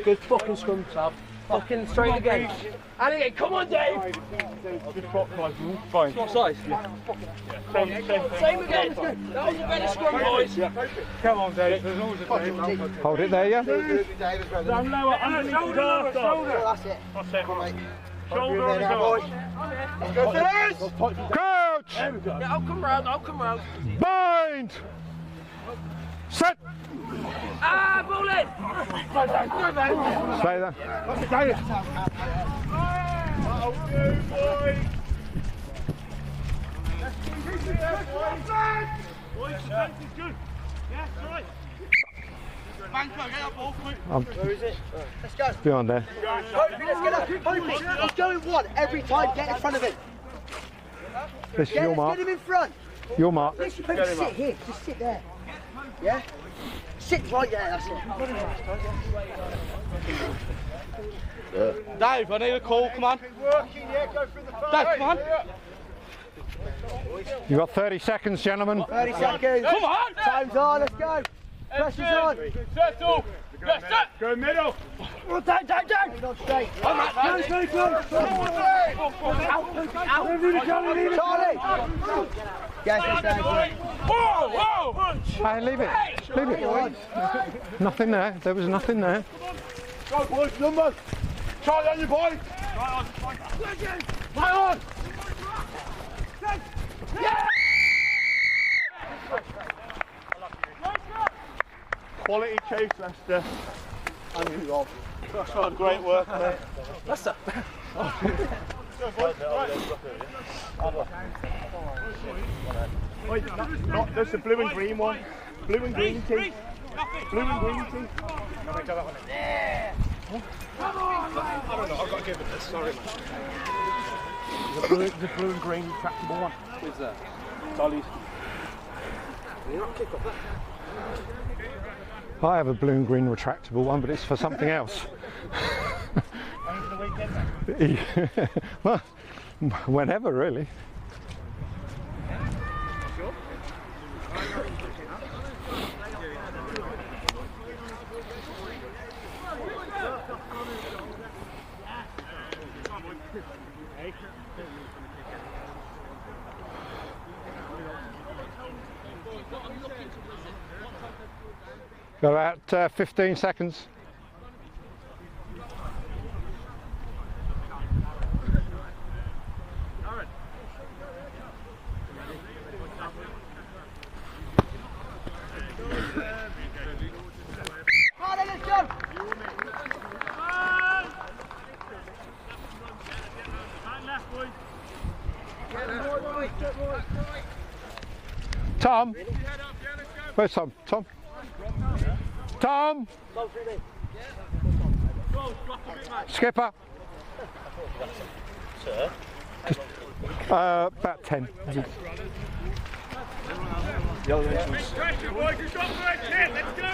Good fucking scrum, Sav. Fucking straight again. And again, come on, Dave! Just drop five, fine. What size? Yeah. Same again. That was a better scrum, boys. Come on, Dave. There's always a Dave. Hold it there, yeah? Down lower, underneath the shoulder. That's it. That's it. Come on, mate. Shoulder on the goal. Go for this! Coach! Yeah, I'll come round. Bind! Set! Ah, ball in! Stay there. That'll do, boys. Boys, the pace is good. Yeah, that's right. Banco, get that ball quick. Where is it? Let's go. Beyond there. Let's get up. Let's go in one every time. Get in front of him. This is your mark. Get him in front. Your mark. You're supposed to sit here. Just sit there. Yeah? Sit right there. That's it. Dave, I need a call, come on. Dave, come on. You've got 30 seconds, gentlemen. 30 seconds. Come on! Time's on. Let's go. Pressure's on. Settle. Yes, set. Go middle. Oh, down. Not straight. Charlie. Yes, Whoa! Hey, leave it. Leave it. Nothing there. There was nothing there. Go, boys, numbers. Charlie on your boy. Right on. Quality chase, Leicester. And you, Rob. That's right, great work, mate. Leicester. Wait, there's the blue and green one. Blue and green team. Blue and green team. Yeah. I don't know, I've got to give it this, sorry man. The blue and green tractable one. Who's that? Dolly's. I have a blue and green retractable one, but it's for something else. Well, whenever really. Got about 15 seconds. Tom, where's Tom? Tom! Skipper! Just, about 10. Pressure, boys, you've got 3 10, let's go!